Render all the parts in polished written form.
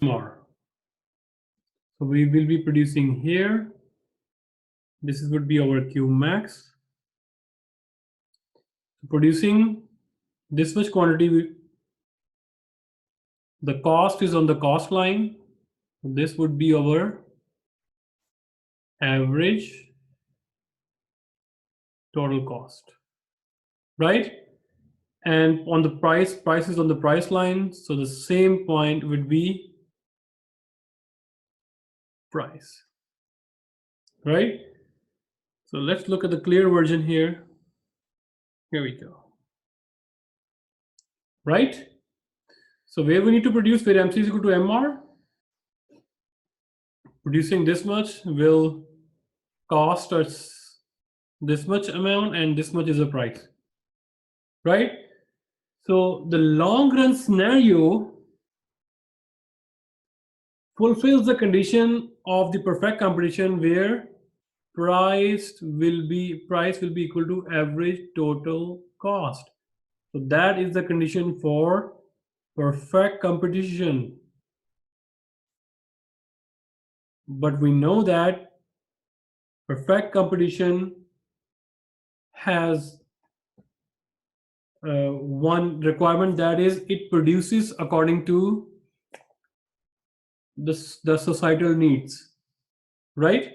more. So we will be producing here. This would be our Q max. Producing this much quantity, the cost is on the cost line. This would be our average total cost, right? And on the price is on the price line. So the same point would be price, right? So let's look at the clear version here. Here we go. Right? So where we need to produce, where MC is equal to MR, producing this much will cost us this much amount and this much is the price, right? So the long run scenario fulfills the condition of the perfect competition where price will be equal to average total cost. So that is the condition for perfect competition. But we know that perfect competition has one requirement, that is it produces according to the societal needs, right?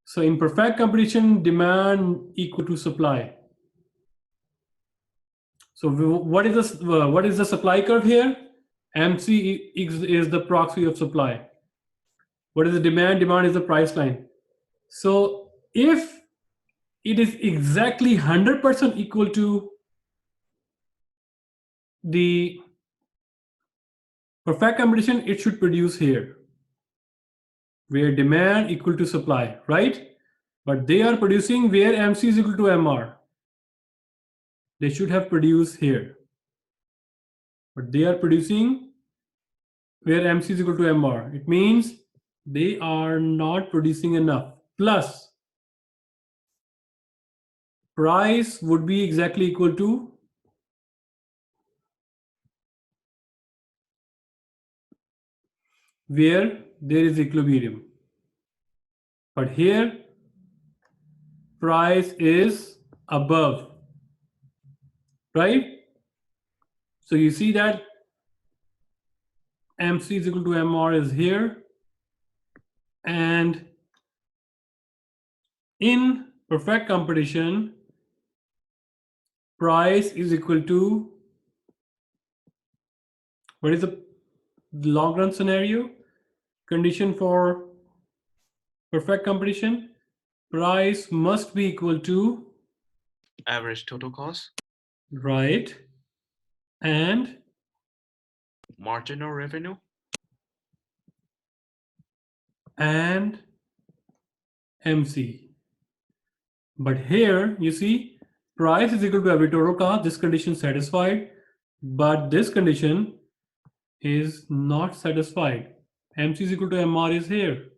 So in perfect competition, demand equal to supply. So what is the supply curve here? MC is the proxy of supply. What is the demand? Demand is the price line. So if it is exactly 100% equal to the perfect competition, it should produce here, where demand equal to supply, right? But they are producing where MC is equal to MR. They should have produced here. But they are producing where MC is equal to MR. It means they are not producing enough. Plus, price would be exactly equal to where there is equilibrium. But here, price is above, right? So you see that MC is equal to MR is here. And in perfect competition, price is equal to, what is the long run scenario? Condition for perfect competition, price must be equal to average total cost, right, and marginal revenue, and MC. But here you see price is equal to average total cost. This condition satisfied, but this condition is not satisfied. MC is equal to MR is here.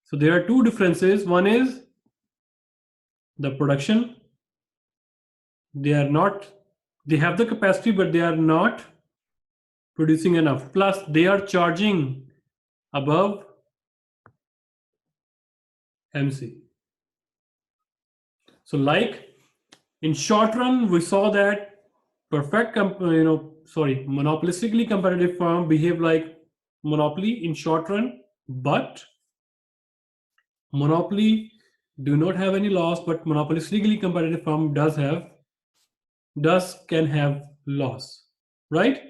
So there are two differences. One is the production. They have the capacity, but they are not producing enough. Plus, they are charging above MC. So like in short run, we saw that monopolistically competitive firm behave like monopoly in short run, but monopoly do not have any loss, but monopolistically competitive firm can have loss, right?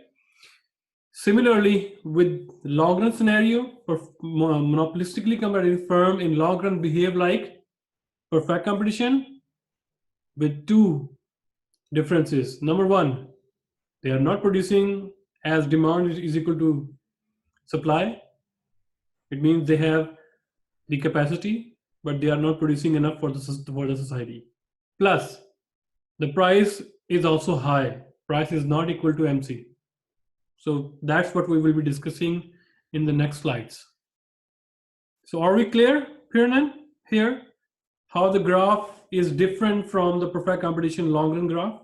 Similarly, with long run scenario, monopolistically competitive firm in long run behave like perfect competition with two differences. Number one, they are not producing as demand is equal to supply. It means they have the capacity, but they are not producing enough for the society. Plus, the price is also high. Price is not equal to MC. So that's what we will be discussing in the next slides. So are we clear, Pirnan, here? How the graph is different from the perfect competition long run graph?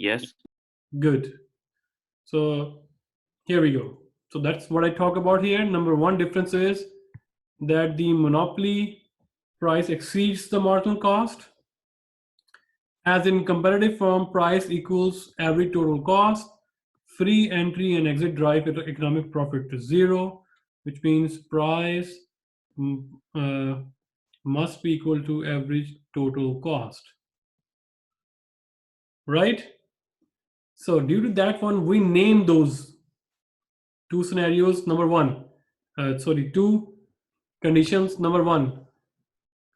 yes. Good. So here we go. So that's what I talk about here. Number one difference is that the monopoly price exceeds the marginal cost. As in comparative firm, price equals average total cost. Free entry and exit drive economic profit to zero, which means price must be equal to average total cost. Right? So due to that one, we name those two scenarios. Number one, two conditions. Number one,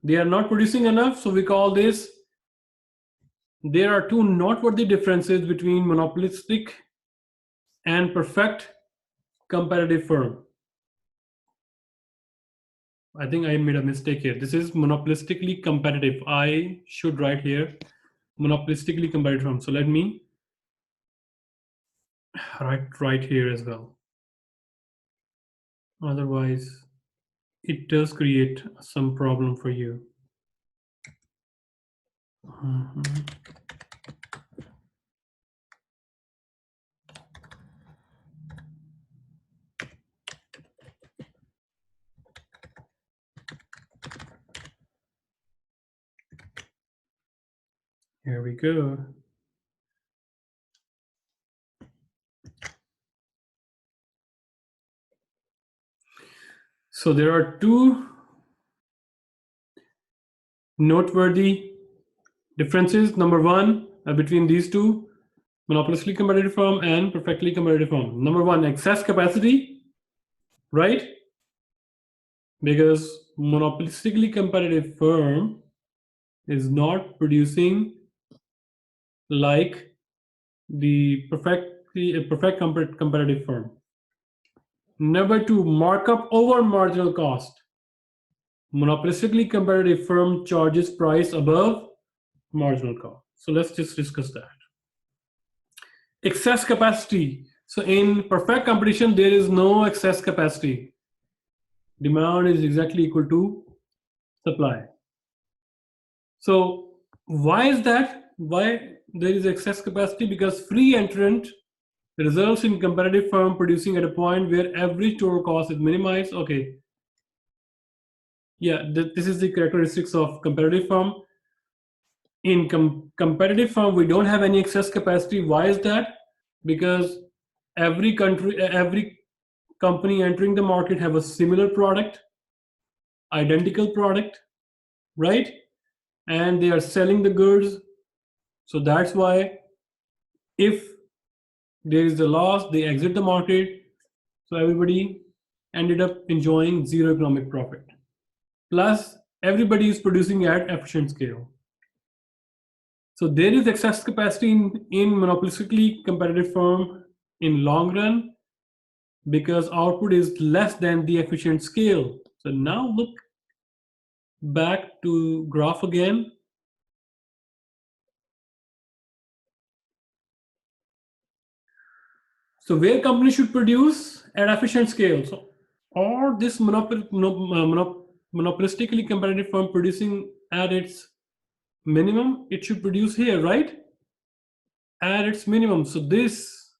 they are not producing enough, so we call this. There are two noteworthy differences between monopolistic and perfect comparative firm. I think I made a mistake here. This is monopolistically competitive. I should write here monopolistically competitive firm. So let me write right here as well. Otherwise, it does create some problem for you. Here we go. So there are two noteworthy differences. Number one, between these two, monopolistically competitive firm and perfectly competitive firm. Number one, excess capacity, right? Because monopolistically competitive firm is not producing like the perfect competitive firm. Number two, markup over marginal cost. Monopolistically competitive firm charges price above marginal cost. So let's just discuss that. Excess capacity. So in perfect competition, there is no excess capacity. Demand is exactly equal to supply. So why is that? Why there is excess capacity? Because free entrant results in competitive firm producing at a point where average total cost is minimized. Okay. Yeah, this is the characteristics of competitive firm. In competitive firm, we don't have any excess capacity. Why is that? Because every company entering the market have a similar product, identical product, right? And they are selling the goods. So that's why if there is a loss, they exit the market. So everybody ended up enjoying zero economic profit. Plus, everybody is producing at efficient scale. So there is excess capacity in monopolistically competitive firm in long run because output is less than the efficient scale. So now look back to graph again. So where companies should produce at efficient scale. So or this monopolistically competitive firm producing at its minimum, it should produce here, right? At its minimum. So this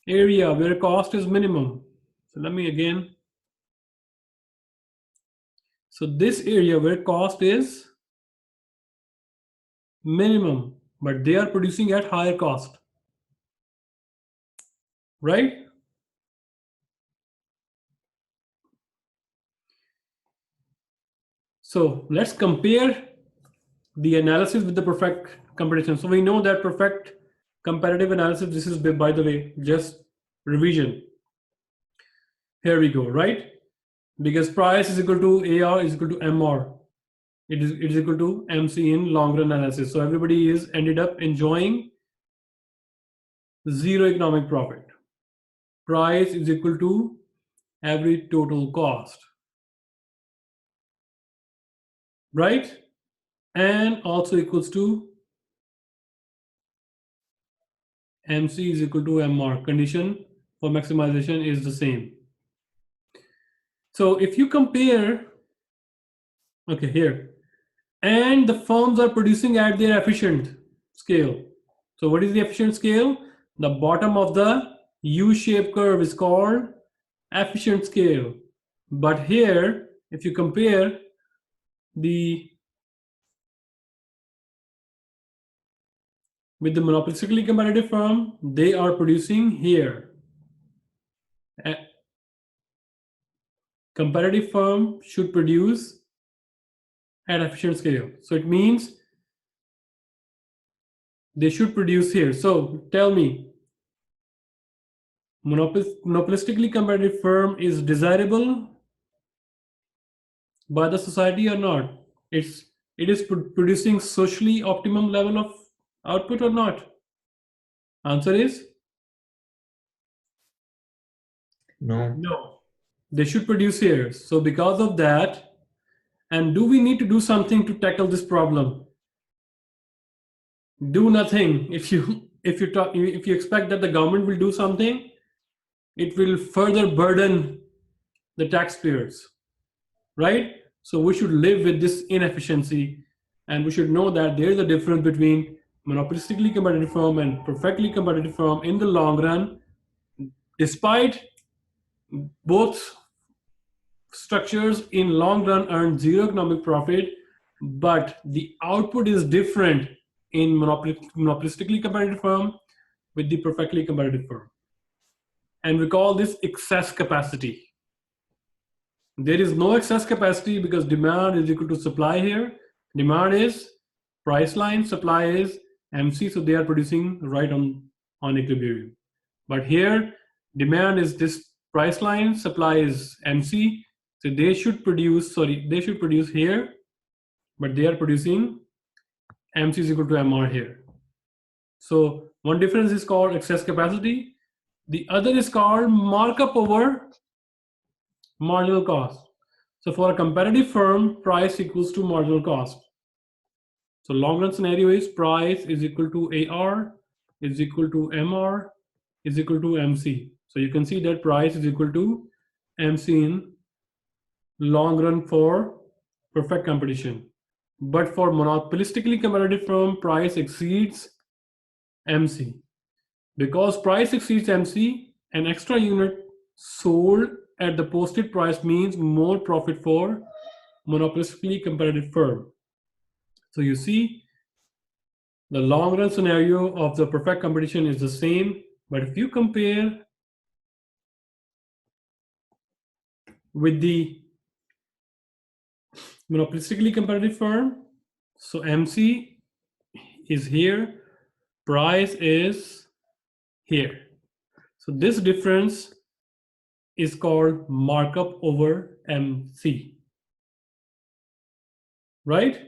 area where cost is minimum. So let me again. So this area where cost is minimum, but they are producing at higher cost, right? So let's compare the analysis with the perfect competition. So we know that perfect comparative analysis, this is, by the way, just revision. Here we go, right? Because price is equal to AR is equal to MR. It is equal to MC in long run analysis. So everybody is ended up enjoying zero economic profit. Price is equal to average total cost, right? And also equals to MC is equal to MR. Condition for maximization is the same. So if you compare, okay, here, and the firms are producing at their efficient scale. So what is the efficient scale? The bottom of the U-shaped curve is called efficient scale. But here, if you compare with the monopolistically competitive firm, they are producing here. A competitive firm should produce at efficient scale. So it means they should produce here. So tell me, monopolistically competitive firm is desirable by the society or not? It is producing socially optimum level of output or not? Answer is No. no. They should produce here. So because of that, and do we need to do something to tackle this problem? Do nothing. If you expect that the government will do something, it will further burden the taxpayers, right? So we should live with this inefficiency, and we should know that there is a difference between monopolistically competitive firm and perfectly competitive firm in the long run. Despite both structures in long run earn zero economic profit, but the output is different in monopolistically competitive firm with the perfectly competitive firm. And we call this excess capacity. There is no excess capacity because demand is equal to supply here. Demand is price line, supply is MC, so they are producing right on equilibrium. But here, demand is this price line, supply is MC, so they should produce here, but they are producing MC is equal to MR here. So one difference is called excess capacity. The other is called markup over marginal cost. So for a competitive firm, price equals to marginal cost. So long run scenario is price is equal to AR is equal to MR is equal to MC. So you can see that price is equal to MC in long run for perfect competition. But for monopolistically competitive firm, price exceeds MC. Because price exceeds MC, an extra unit sold at the posted price means more profit for monopolistically competitive firm. So you see, the long run scenario of the perfect competition is the same, but if you compare with the monopolistically competitive firm, so MC is here, price is here. So this difference is called markup over MC, right?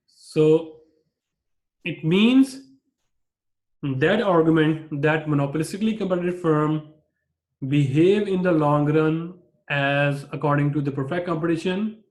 So it means that argument that monopolistically competitive firm behave in the long run as according to the perfect competition